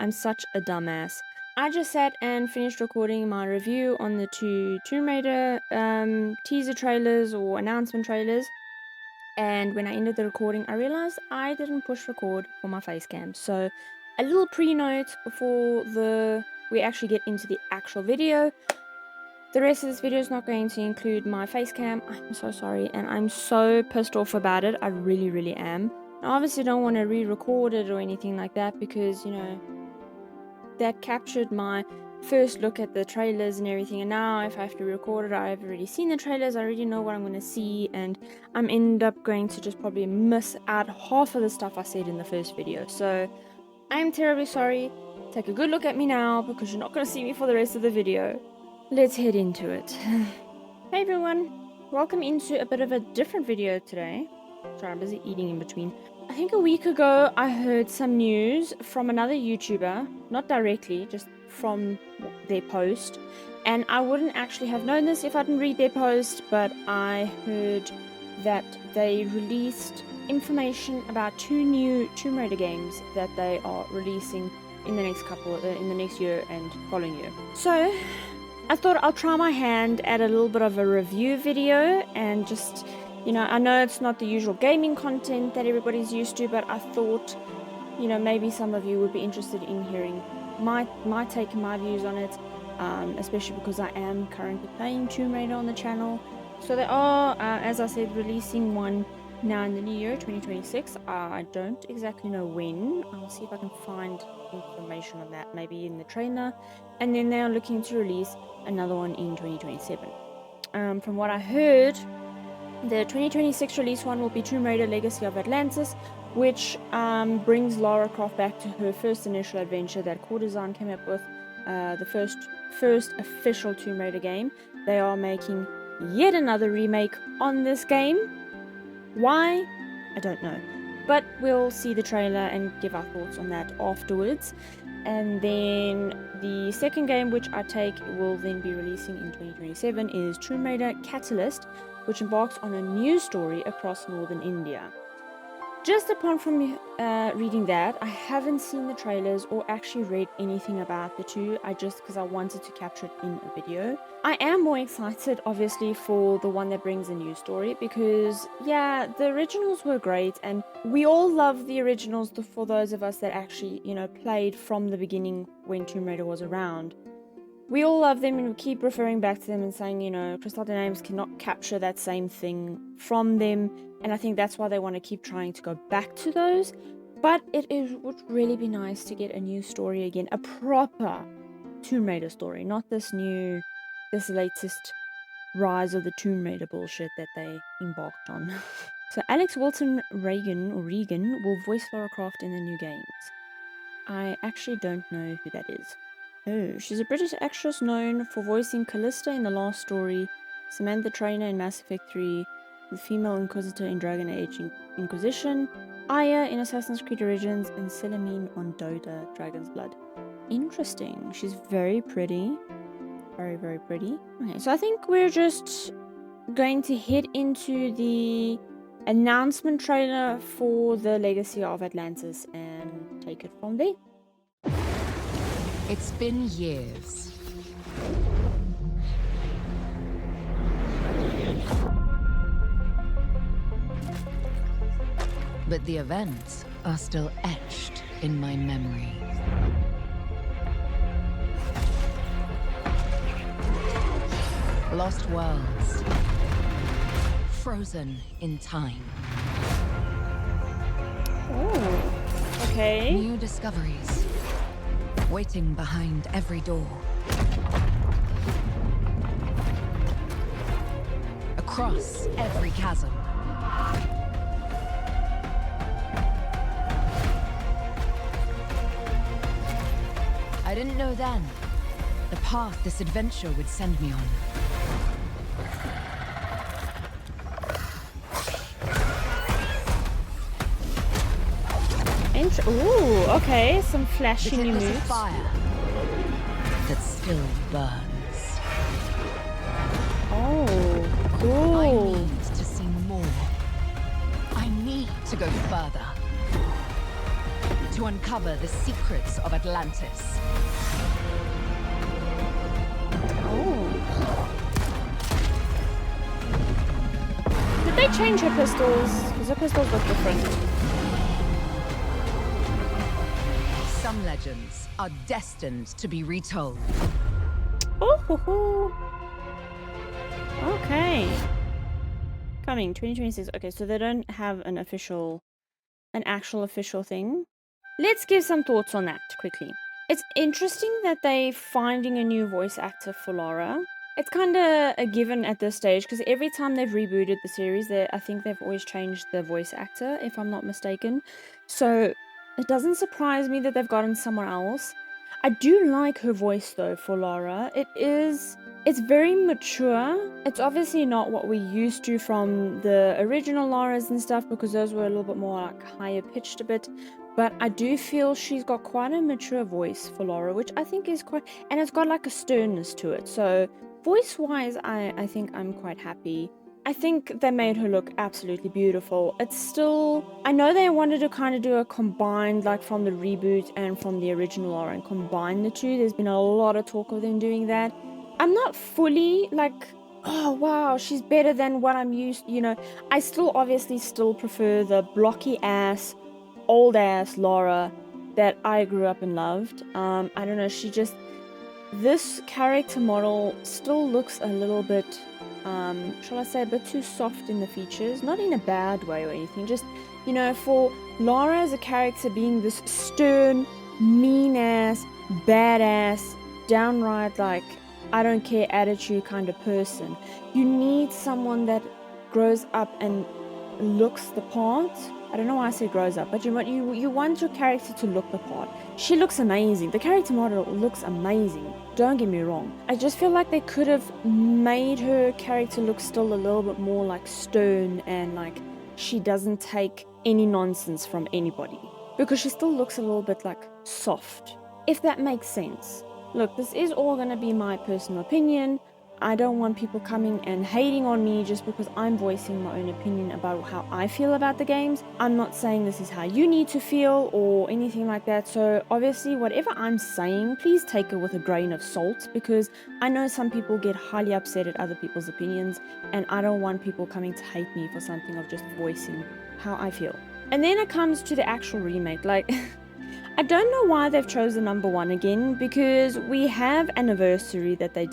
I'm such a dumbass. I just sat and finished recording my review on the two Tomb Raider teaser trailers or announcement trailers. And when I ended the recording, I realized I didn't push record for my face cam. So a little pre-note before we actually get into the actual video. The rest of this video is not going to include my face cam. I'm so sorry, and I'm so pissed off about it. I really, really am. I obviously don't want to re-record it or anything like that because, you know, that captured my first look at the trailers and everything, and now if I have to record it, I've already seen the trailers, I already know what I'm going to see, and I'm end up going to just probably miss out half of the stuff I said in the first video. So I'm terribly sorry. Take a good look at me now because you're not going to see me for the rest of the video. Let's head into it. Hey everyone, welcome into a bit of a different video today. Sorry, I'm busy eating in between. I think a week ago I heard some news from another YouTuber, not directly, just from their post, and I wouldn't actually have known this if I didn't read their post, but I heard that they released information about 2 new Tomb Raider games that they are releasing in the next year and following year. So I thought I'll try my hand at a little bit of a review video and just, you know, I know it's not the usual gaming content that everybody's used to, but I thought, you know, maybe some of you would be interested in hearing my take and my views on it, especially because I am currently playing Tomb Raider on the channel. So they are, as I said, releasing one now in the new year, 2026. I don't exactly know when. I'll see if I can find information on that, maybe in the trailer. And then they are looking to release another one in 2027. From what I heard, the 2026 release one will be Tomb Raider Legacy of Atlantis, which brings Lara Croft back to her first initial adventure that Core Design came up with, the first official Tomb Raider game. They are making yet another remake on this game. Why? I don't know. But we'll see the trailer and give our thoughts on that afterwards. And then the second game, which I take will then be releasing in 2027, is Tomb Raider Catalyst, which embarks on a new story across northern India. Just upon from reading that, I haven't seen the trailers or actually read anything about the two, because I wanted to capture it in a video. I am more excited, obviously, for the one that brings a new story, because, yeah, the originals were great, and we all love the originals for those of us that actually, you know, played from the beginning when Tomb Raider was around. We all love them and we keep referring back to them and saying, you know, Crystal Dynamics cannot capture that same thing from them. And I think that's why they want to keep trying to go back to those. But would really be nice to get a new story again. A proper Tomb Raider story. Not this latest Rise of the Tomb Raider bullshit that they embarked on. So Alex Wilson Regan will voice Lara Croft in the new games. I actually don't know who that is. Oh, she's a British actress known for voicing Callista in The Last Story, Samantha Trainer in Mass Effect 3, the female Inquisitor in Dragon Age Inquisition, Aya in Assassin's Creed Origins, and Selamine on Dota, Dragon's Blood. Interesting. She's very pretty. Very, very pretty. Okay, so I think we're just going to head into the announcement trailer for the Legacy of Atlantis and take it from there. It's been years. But the events are still etched in my memory. Lost worlds. Frozen in time. Oh, okay. New discoveries. Waiting behind every door. Across every chasm. I didn't know then the path this adventure would send me on. Ooh, okay, some flashy new moves. A fire that still burns. Oh, cool. I need to see more. I need to go further. to uncover the secrets of Atlantis. Oh. Did they change her pistols? Because her pistols look different. Some legends are destined to be retold. Oh, okay. Coming 2026. Okay, so they don't have an actual official thing. Let's give some thoughts on that quickly. It's interesting that they're finding a new voice actor for Lara. It's kind of a given at this stage because every time they've rebooted the series, I think they've always changed the voice actor, if I'm not mistaken. So it doesn't surprise me that they've gotten someone else. I do like her voice though for Lara. It's very mature. It's obviously not what we used to from the original Laras and stuff because those were a little bit more like higher pitched a bit. But I do feel she's got quite a mature voice for Lara, which I think is quite, and it's got like a sternness to it. So voice-wise, I think I'm quite happy. I think they made her look absolutely beautiful. It's still, I know they wanted to kind of do a combined, like from the reboot and from the original Lara and combine the two. There's been a lot of talk of them doing that. I'm not fully like, oh wow, she's better than what I'm used, you know. I still obviously still prefer the blocky ass, old ass Lara that I grew up and loved. I don't know, this character model still looks a little bit, shall I say, a bit too soft in the features. Not in a bad way or anything, just, you know, for Lara as a character being this stern, mean ass, badass, downright like, I don't care attitude kind of person. You need someone that grows up and looks the part. I don't know why I say grows up, but you want your character to look the part. She looks amazing. The character model looks amazing. Don't get me wrong. I just feel like they could have made her character look still a little bit more like stern and like she doesn't take any nonsense from anybody. Because she still looks a little bit like soft, if that makes sense. Look, this is all going to be my personal opinion. I don't want people coming and hating on me just because I'm voicing my own opinion about how I feel about the games. I'm not saying this is how you need to feel or anything like that. So obviously whatever I'm saying, please take it with a grain of salt because I know some people get highly upset at other people's opinions and I don't want people coming to hate me for something of just voicing how I feel. And then it comes to the actual remake. Like, I don't know why they've chosen #1 again because we have Anniversary that they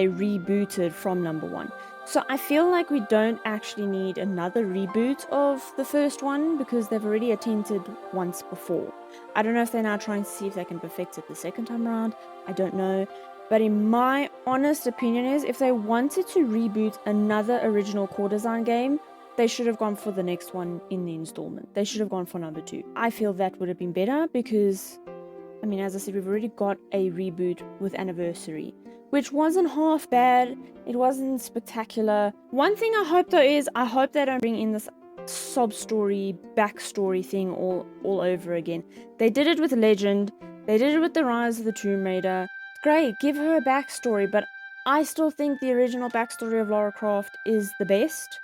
rebooted from #1. So I feel like we don't actually need another reboot of the first one because they've already attempted once before. I don't know if they're now trying to see if they can perfect it the second time around. I don't know. But in my honest opinion is if they wanted to reboot another original core design game, they should have gone for the next one in the installment. They should have gone for #2. I feel that would have been better because, I mean, as I said, we've already got a reboot with Anniversary, which wasn't half bad. It wasn't spectacular. One thing I hope though is, I hope they don't bring in this sob story, backstory thing all over again. They did it with Legend. They did it with the Rise of the Tomb Raider. Great, give her a backstory, but I still think the original backstory of Lara Croft is the best.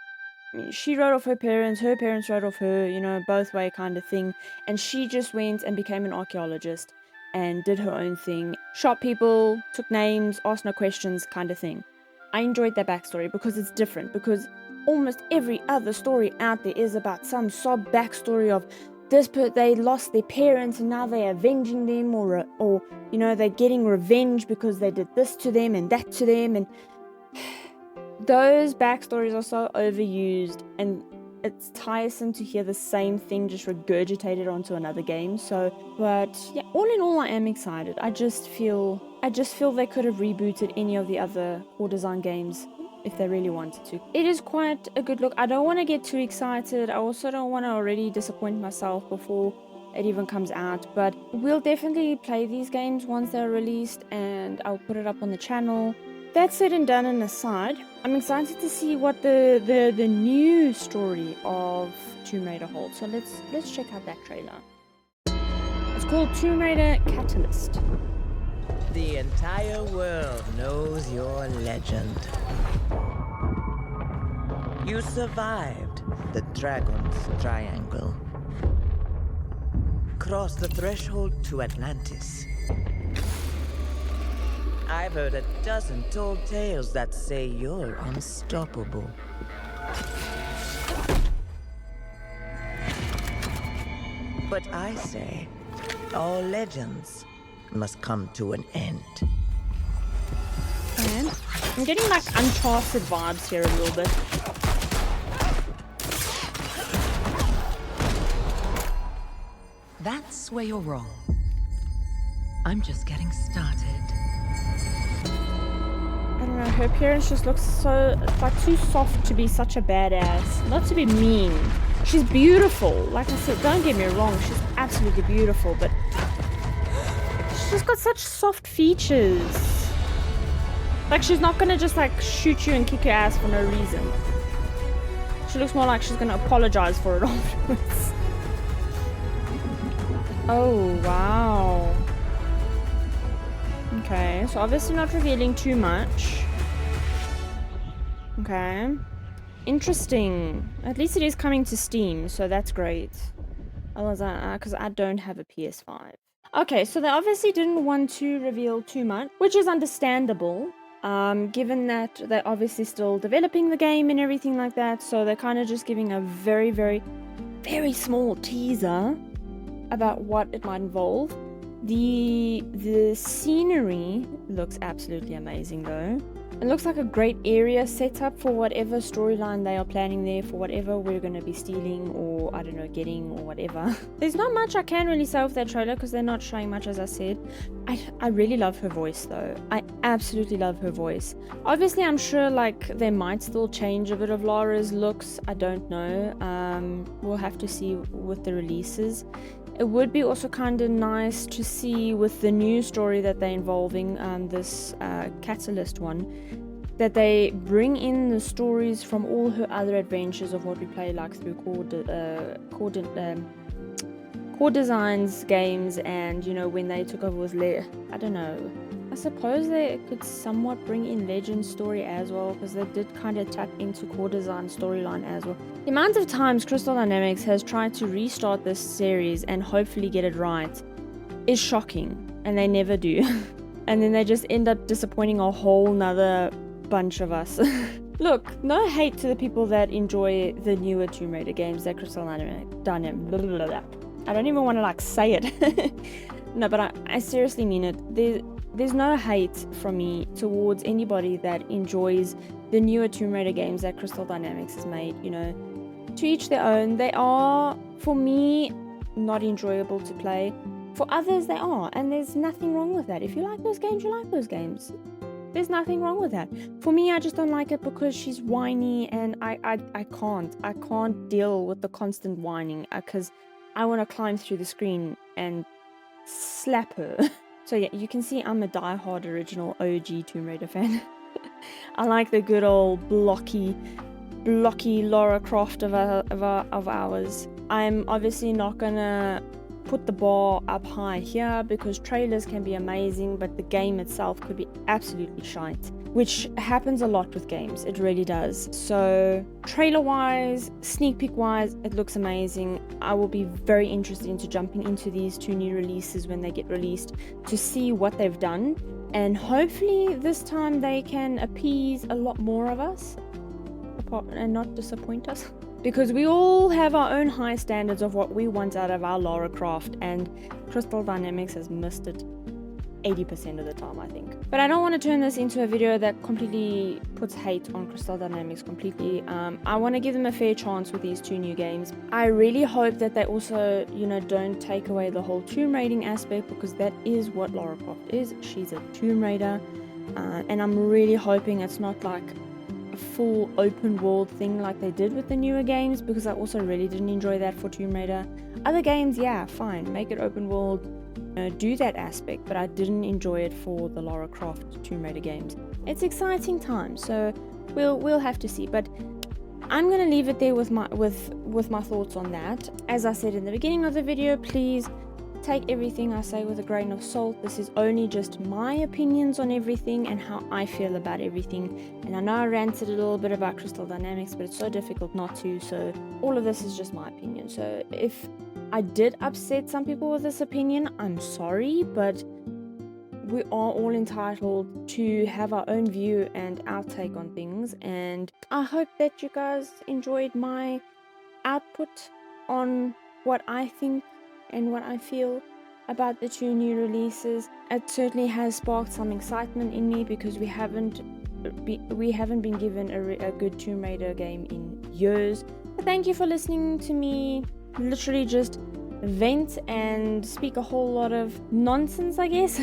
I mean, she wrote off her parents wrote off her, you know, both way kind of thing. And she just went and became an archaeologist and did her own thing. Shot people, took names, asked no questions kind of thing. I enjoyed that backstory because it's different. Because almost every other story out there is about some sob backstory of they lost their parents and now they're avenging them or you know, they're getting revenge because they did this to them and that to them and... Those backstories are so overused and it's tiresome to hear the same thing just regurgitated onto another game. So, but yeah, all in all, I am excited. I just feel they could have rebooted any of the other core design games if they really wanted to. It is quite a good look. I don't want to get too excited. I also don't want to already disappoint myself before it even comes out, but we'll definitely play these games once they're released and I'll put it up on the channel. That said and done and aside, I'm excited to see what the new story of Tomb Raider holds. So let's check out that trailer. It's called Tomb Raider Catalyst. The entire world knows your legend. You survived the Dragon's Triangle. cross the threshold to Atlantis. I've heard a dozen tall tales that say you're unstoppable. But I say, all legends must come to an end. Okay. I'm getting like Uncharted vibes here a little bit. That's where you're wrong. I'm just getting started. I don't know, her appearance just looks so, like, too soft to be such a badass. Not to be mean. She's beautiful. Like I said, don't get me wrong, she's absolutely beautiful, but she's just got such soft features. Like, she's not gonna just, like, shoot you and kick your ass for no reason. She looks more like she's gonna apologize for it afterwards. Oh, wow. Okay, so obviously not revealing too much. Okay. Interesting. At least it is coming to Steam, so that's great. Otherwise, because I don't have a PS5. Okay, so they obviously didn't want to reveal too much, which is understandable, given that they're obviously still developing the game and everything like that, so they're kind of just giving a very, very, very small teaser about what it might involve. The scenery looks absolutely amazing though. It looks like a great area set up for whatever storyline they are planning there, for whatever we're going to be stealing or, I don't know, getting or whatever. There's not much I can really say with that trailer because they're not showing much, as I said. I really love her voice though. I absolutely love her voice. Obviously, I'm sure like they might still change a bit of Lara's looks. I don't know. We'll have to see with the releases. It would be also kind of nice to see with the new story that they're involving, this Catalyst one, that they bring in the stories from all her other adventures of what we play, like through Core Designs games, and you know when they took over with I don't know. I suppose they could somewhat bring in Legend's story as well, because they did kind of tap into Core Design storyline as well. The amount of times Crystal Dynamics has tried to restart this series and hopefully get it right is shocking, and they never do. And then they just end up disappointing a whole nother bunch of us. Look, no hate to the people that enjoy the newer Tomb Raider games that Crystal Dynamics. I don't even want to like say it. No, but I seriously mean it. There's no hate from me towards anybody that enjoys the newer Tomb Raider games that Crystal Dynamics has made, you know. To each their own. They are, for me, not enjoyable to play. For others, they are, and there's nothing wrong with that. If you like those games, you like those games. There's nothing wrong with that. For me, I just don't like it because she's whiny, and I can't deal with the constant whining, because I want to climb through the screen and slap her. So yeah, you can see I'm a diehard original OG Tomb Raider fan. I like the good old blocky Lara Croft of ours. I'm obviously not gonna put the bar up high here because trailers can be amazing, but the game itself could be absolutely shite, which happens a lot with games. It really does. So trailer wise, sneak peek wise, it looks amazing. I will be very interested into jumping into these two new releases when they get released to see what they've done, and hopefully this time they can appease a lot more of us and not disappoint us, because we all have our own high standards of what we want out of our Lara Croft, and Crystal Dynamics has missed it 80% of the time, I think. But I don't want to turn this into a video that completely puts hate on Crystal Dynamics completely. I want to give them a fair chance with these two new games. I really hope that they also, you know, don't take away the whole tomb raiding aspect, because that is what Lara Croft is. She's a Tomb Raider, and I'm really hoping it's not like full open world thing like they did with the newer games, because I also really didn't enjoy that for Tomb Raider. Other games, yeah, fine, make it open world, do that aspect, but I didn't enjoy it for the Lara Croft Tomb Raider games. It's exciting times, so we'll have to see. But I'm gonna leave it there with my thoughts on that. As I said in the beginning of the video, please take everything I say with a grain of salt. This is only just my opinions on everything and how I feel about everything. And I know I ranted a little bit about Crystal Dynamics, but it's so difficult not to, so all of this is just my opinion. So if I did upset some people with this opinion. I'm sorry, but we are all entitled to have our own view and our take on things, and I hope that you guys enjoyed my output on what I think and what I feel about the 2 new releases. It certainly has sparked some excitement in me because we haven't been given a good Tomb Raider game in years. But thank you for listening to me literally just vent and speak a whole lot of nonsense, I guess.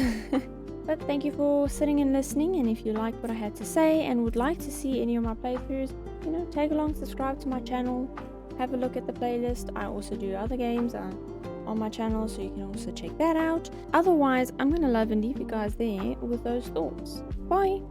But thank you for sitting and listening, and if you liked what I had to say and would like to see any of my playthroughs, tag along, subscribe to my channel, have a look at the playlist. I also do other games on my channel, so you can also check that out. Otherwise, I'm gonna love and leave you guys there with those thoughts. Bye!